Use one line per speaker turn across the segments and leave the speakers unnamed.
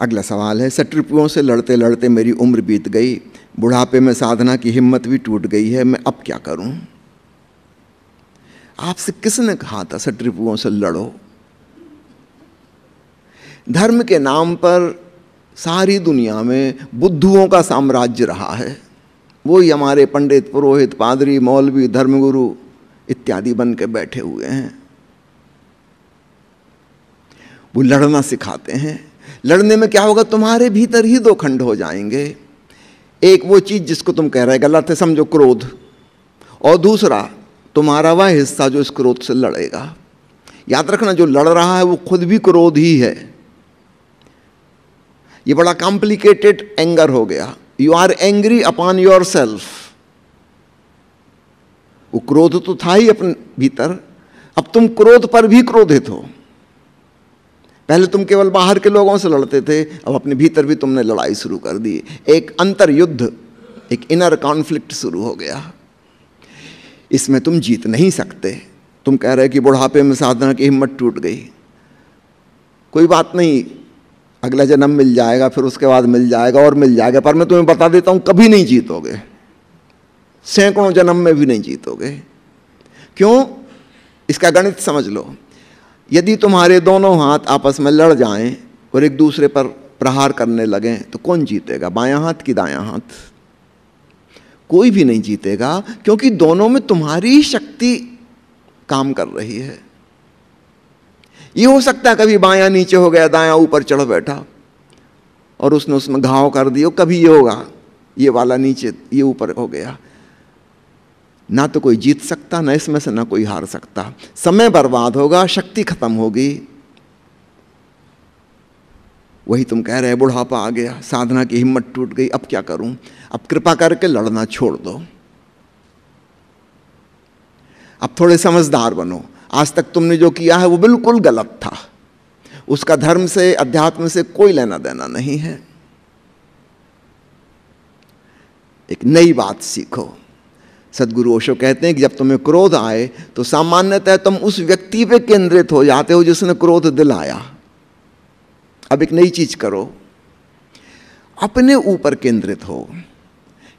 अगला सवाल है, शत्रुओं से लड़ते लड़ते मेरी उम्र बीत गई, बुढ़ापे में साधना की हिम्मत भी टूट गई है, मैं अब क्या करूं? आपसे किसने कहा था शत्रुओं से लड़ो? धर्म के नाम पर सारी दुनिया में बुद्धुओं का साम्राज्य रहा है। वही हमारे पंडित, पुरोहित, पादरी, मौलवी, धर्मगुरु इत्यादि बन के बैठे हुए हैं। वो लड़ना सिखाते हैं। लड़ने में क्या होगा? तुम्हारे भीतर ही दो खंड हो जाएंगे। एक वो चीज जिसको तुम कह रहे गलत है, समझो क्रोध, और दूसरा तुम्हारा वह हिस्सा जो इस क्रोध से लड़ेगा। याद रखना, जो लड़ रहा है वो खुद भी क्रोध ही है। ये बड़ा कॉम्प्लिकेटेड एंगर हो गया। You are angry upon your self. वो क्रोध तो था ही अपने भीतर, अब तुम क्रोध पर भी क्रोधित हो। पहले तुम केवल बाहर के लोगों से लड़ते थे, अब अपने भीतर भी तुमने लड़ाई शुरू कर दी। एक अंतर युद्ध, एक इनर कॉन्फ्लिक्ट शुरू हो गया। इसमें तुम जीत नहीं सकते। तुम कह रहे कि बुढ़ापे में साधना की हिम्मत टूट गई। कोई बात नहीं, अगला जन्म मिल जाएगा, फिर उसके बाद मिल जाएगा और मिल जाएगा, पर मैं तुम्हें बता देता हूं कभी नहीं जीतोगे। सैकड़ों जन्म में भी नहीं जीतोगे। क्यों? इसका गणित समझ लो। यदि तुम्हारे दोनों हाथ आपस में लड़ जाएं और एक दूसरे पर प्रहार करने लगें तो कौन जीतेगा? बायां हाथ कि दायां हाथ? कोई भी नहीं जीतेगा, क्योंकि दोनों में तुम्हारी शक्ति काम कर रही है। ये हो सकता है कभी बायां नीचे हो गया, दायां ऊपर चढ़ बैठा और उसने उसमें घाव कर दिया। कभी ये होगा, ये वाला नीचे, ये ऊपर हो गया। ना तो कोई जीत सकता, ना इसमें से ना कोई हार सकता। समय बर्बाद होगा, शक्ति खत्म होगी। वही तुम कह रहे हैं, बुढ़ापा आ गया, साधना की हिम्मत टूट गई, अब क्या करूं? अब कृपा करके लड़ना छोड़ दो। अब थोड़े समझदार बनो। आज तक तुमने जो किया है वो बिल्कुल गलत था। उसका धर्म से, अध्यात्म से कोई लेना देना नहीं है। एक नई बात सीखो। सदगुरु ओशो कहते हैं कि जब तुम्हें क्रोध आए तो सामान्यतः तुम उस व्यक्ति पे केंद्रित हो जाते हो जिसने क्रोध दिलाया। अब एक नई चीज करो, अपने ऊपर केंद्रित हो।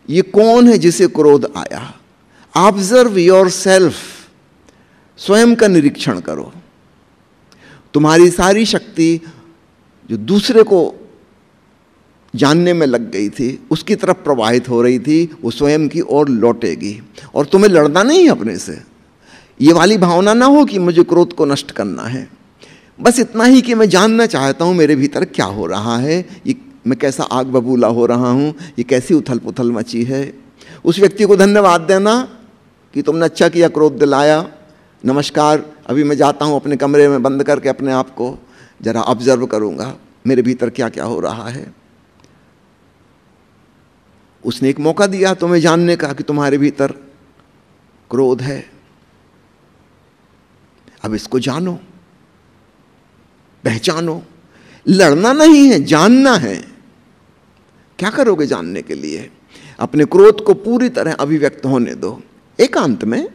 ये कौन है जिसे क्रोध आया? Observe your self. स्वयं का निरीक्षण करो। तुम्हारी सारी शक्ति जो दूसरे को जानने में लग गई थी, उसकी तरफ प्रवाहित हो रही थी, वो स्वयं की ओर लौटेगी। और तुम्हें लड़ना नहीं है अपने से। ये वाली भावना ना हो कि मुझे क्रोध को नष्ट करना है। बस इतना ही कि मैं जानना चाहता हूं मेरे भीतर क्या हो रहा है, ये मैं कैसा आग बबूला हो रहा हूं, ये कैसी उथल पुथल मची है। उस व्यक्ति को धन्यवाद देना कि तुमने अच्छा किया, क्रोध दिलाया, नमस्कार, अभी मैं जाता हूं अपने कमरे में बंद करके अपने आप को जरा ऑब्जर्व करूंगा मेरे भीतर क्या क्या हो रहा है। उसने एक मौका दिया तुम्हें जानने का कि तुम्हारे भीतर क्रोध है। अब इसको जानो, पहचानो। लड़ना नहीं है, जानना है। क्या करोगे जानने के लिए? अपने क्रोध को पूरी तरह अभिव्यक्त होने दो। एकांत में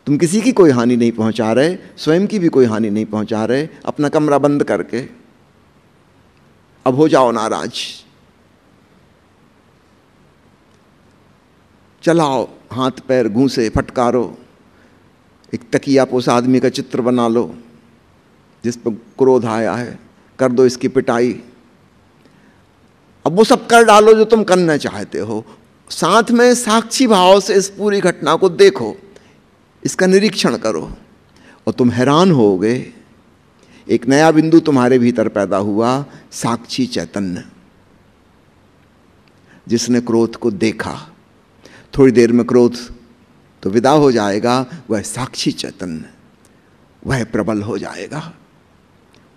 तुम किसी की कोई हानि नहीं पहुंचा रहे, स्वयं की भी कोई हानि नहीं पहुंचा रहे। अपना कमरा बंद करके अब हो जाओ नाराज। चलाओ हाथ पैर, घूंसे फटकारो। एक तकिया पोस आदमी का चित्र बना लो जिस पर क्रोध आया है, कर दो इसकी पिटाई। अब वो सब कर डालो जो तुम करना चाहते हो। साथ में साक्षी भाव से इस पूरी घटना को देखो, इसका निरीक्षण करो और तुम हैरान होगे। एक नया बिंदु तुम्हारे भीतर पैदा हुआ, साक्षी चैतन्य, जिसने क्रोध को देखा। थोड़ी देर में क्रोध तो विदा हो जाएगा, वह साक्षी चैतन्य वह प्रबल हो जाएगा।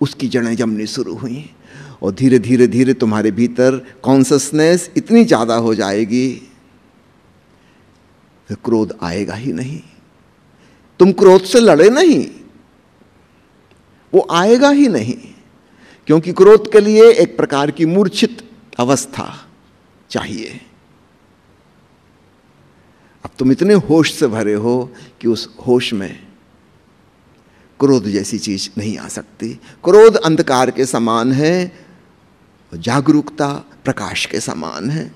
उसकी जड़ें जमनी शुरू हुई और धीरे धीरे धीरे तुम्हारे भीतर कॉन्शसनेस इतनी ज़्यादा हो जाएगी कि क्रोध आएगा ही नहीं। तुम क्रोध से लड़े नहीं, वो आएगा ही नहीं, क्योंकि क्रोध के लिए एक प्रकार की मूर्छित अवस्था चाहिए। अब तुम इतने होश से भरे हो कि उस होश में क्रोध जैसी चीज नहीं आ सकती। क्रोध अंधकार के समान है, जागरूकता प्रकाश के समान है।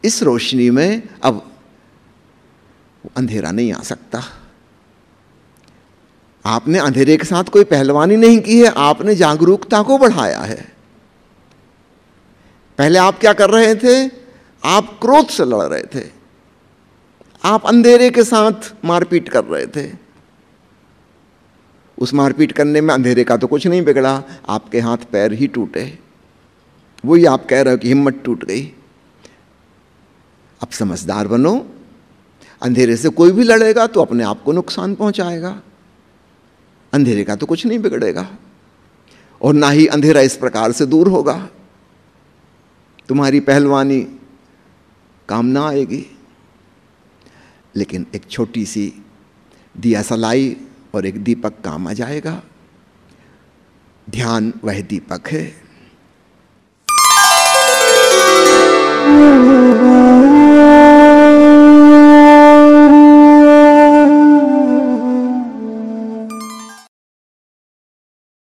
इस रोशनी में अब अंधेरा नहीं आ सकता। आपने अंधेरे के साथ कोई पहलवानी नहीं की है, आपने जागरूकता को बढ़ाया है। पहले आप क्या कर रहे थे? आप क्रोध से लड़ रहे थे, आप अंधेरे के साथ मारपीट कर रहे थे। उस मारपीट करने में अंधेरे का तो कुछ नहीं बिगड़ा, आपके हाथ पैर ही टूटे। वही आप कह रहे हो कि हिम्मत टूट गई। अब समझदार बनो, अंधेरे से कोई भी लड़ेगा तो अपने आप को नुकसान पहुंचाएगा, अंधेरे का तो कुछ नहीं बिगड़ेगा, और ना ही अंधेरा इस प्रकार से दूर होगा। तुम्हारी पहलवानी काम ना आएगी। लेकिन एक छोटी सी दिया सलाई और एक दीपक काम आ जाएगा। ध्यान वह दीपक है।